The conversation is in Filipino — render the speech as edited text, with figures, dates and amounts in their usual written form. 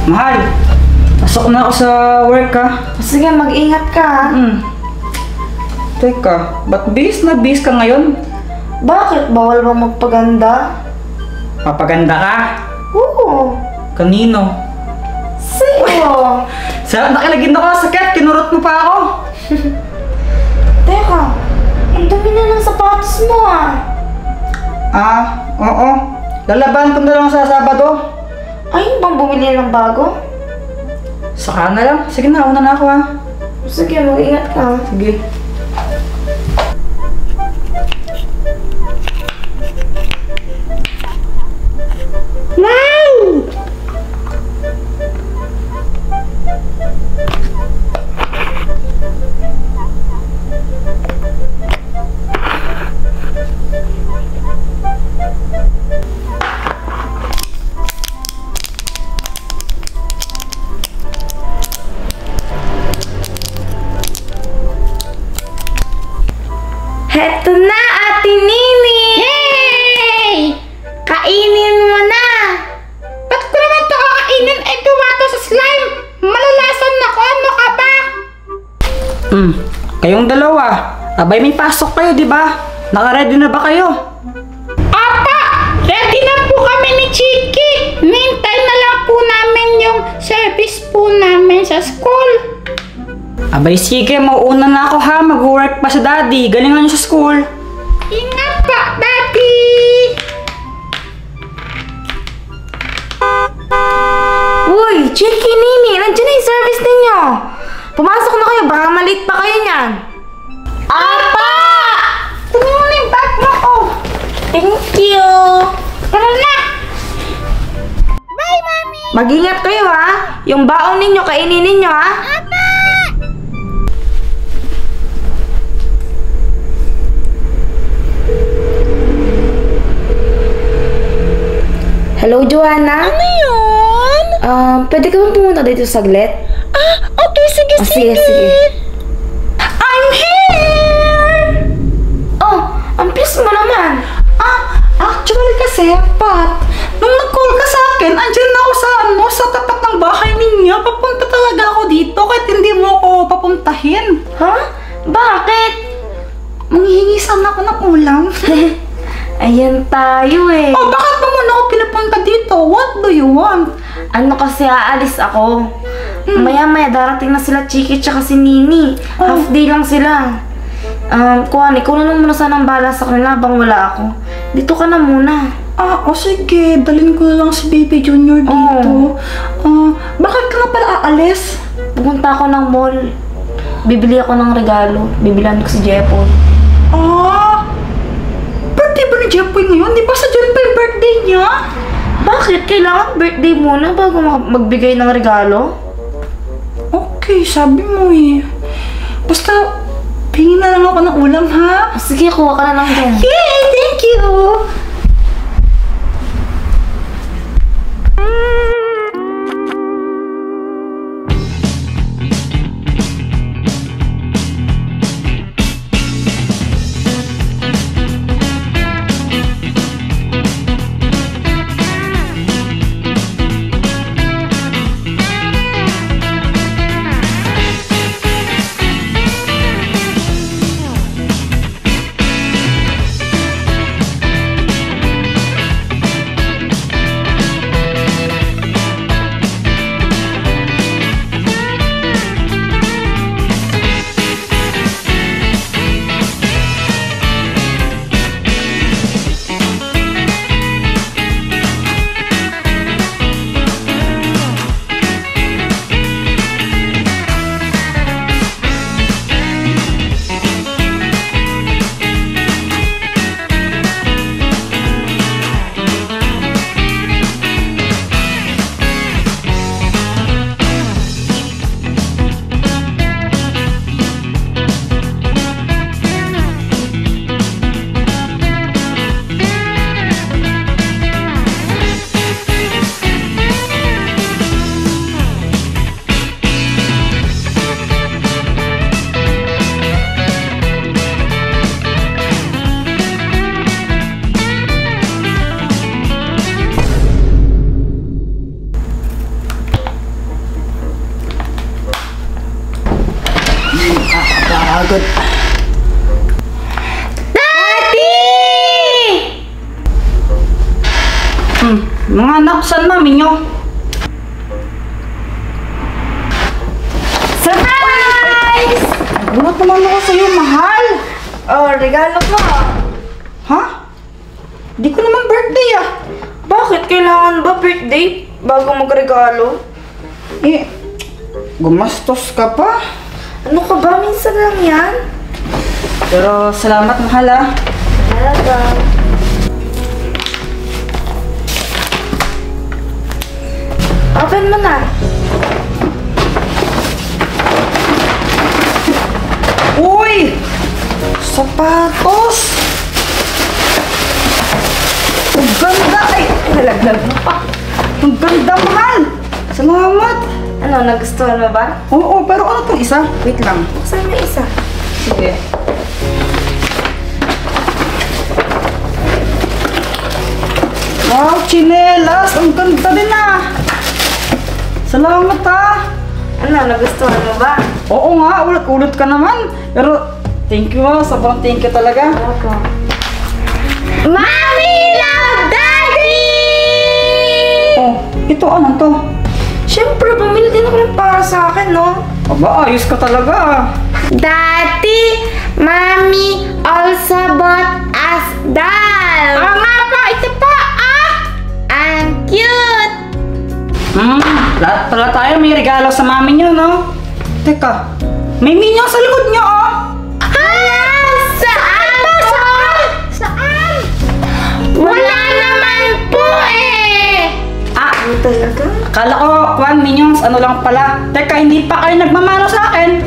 Mahal, pasok na ako sa work ha. Sige, mag-ingat ka ha. Teka, ba't bis na bis ka ngayon? Bakit? Bawal bang magpaganda? Papaganda ka? Oo. Kanino? Sa'yo. Sa nakilagin ako sa sakit, kinurot mo pa ako. Teka, ang dami na ng sapatos mo ah. Oo. Lalaban ko na lang sa Sabado. Ayun bang bumili ng bago? Saka na lang. Sige na, una na ako ha. Sige, mag-ingat ka. Sige. Wow! Heto na, Ate Nini! Yay! Kainin mo na! Ba't ko naman ito kakainin? Eh, tumato sa slime! Malalason ako! Ano ka ba? Kayong dalawa. Abay, may pasok kayo, di ba? Naka-ready na ba kayo? Apa! Ready na po kami ni Chiki! Nintay na lang po namin yung service po namin sa school. Abay, sige, mauuna na ako ha. Mag-work pa sa daddy. Galingan niyo sa school. Ingat po, Daddy! Uy, Chiki, Nini, nandiyan na yung service ninyo. Pumasok na kayo, baka malit pa kayo niyan. Apa! Kunin mo na yung bag mo ko! Thank you. Tara na! Bye, Mami! Mag-ingat kayo ha. Yung baon ninyo, kainin ninyo ha. Hello, Joanna? Ano yun? Pwede ka bang pumunta dito saglit? Okay, sige, Sige. I'm here! Oh, ang bilis mo naman. Actually kasi, Pat, nung nag-call ka sa akin, andyan na ako sa tapat ng bahay ninyo. Papunta talaga ako dito kahit hindi mo ako papuntahin. Ha? Bakit? Manghihingi sana ako ng ulam. Ayan tayo eh. Bakit mo muna ako pinapunta dito? What do you want? Ano kasi aalis ako. Maya-maya darating na sila Chiki tsaka si Nini. Half day lang sila. Kuhan, ikaw na lang muna sanang bahala sa kanila habang wala ako. Dito ka na muna. Sige. Dalhin ko na lang si Baby Junior dito. Bakit ka nga pala aalis? Pupunta ako ng mall. Bibili ako ng regalo. Bibilan ko si Jepon. Birthday ba ni Jeffoy ngayon? Di ba sa June pa yung birthday niya? Bakit? Kailangan birthday muna bago magbigay ng regalo? Okay, sabi mo eh. Basta, pingin na lang ako ng ulam ha? Sige, kuha ka na lang dyan. Yay! Thank you! Mga anak, saan mami nyo? Surprise! Gulat naman ako sa'yo, mahal. Oh, regalo ko. Ha? Di ko naman birthday ah. Bakit kailangan ba birthday bago magregalo? Eh, gumastos ka pa. Ano ka ba? Minsan lang yan. Pero salamat, mahal ah. Talaga. Open mo na. Uy! Sapatos! Ang ganda! Ay, nalaglag mo pa. Ang ganda, mahal! Salamat! Ano, nagustuhan mo ba? Oo, pero ano tong isa? Wait lang. Buksan mo isa. Sige. Wow, chinelas! Ang ganda din ah! Salamat ah! Ano, nagustuhan mo ba? Oo nga, ulit-ulit ka naman. Pero, thank you ah. Sobrang thank you talaga. Talaga. Mommy love Daddy! Oh, ito ano to? Siyempre, bumili din ako ng para sa akin, no? Aba, ayos ka talaga ah. Daddy, Mommy also bought us doll. Oo nga po, ito po ah! Ang cute! Lahat pala tayo may regalo sa mami niyo, no? Teka, may minyo sa likod niyo, oh! Hala! Saan po? Saan? Wala naman po eh! Ah, Ano talaga? akala ko, Kwan, minions, ano lang pala. Teka, hindi pa kayo nagmamano sa akin.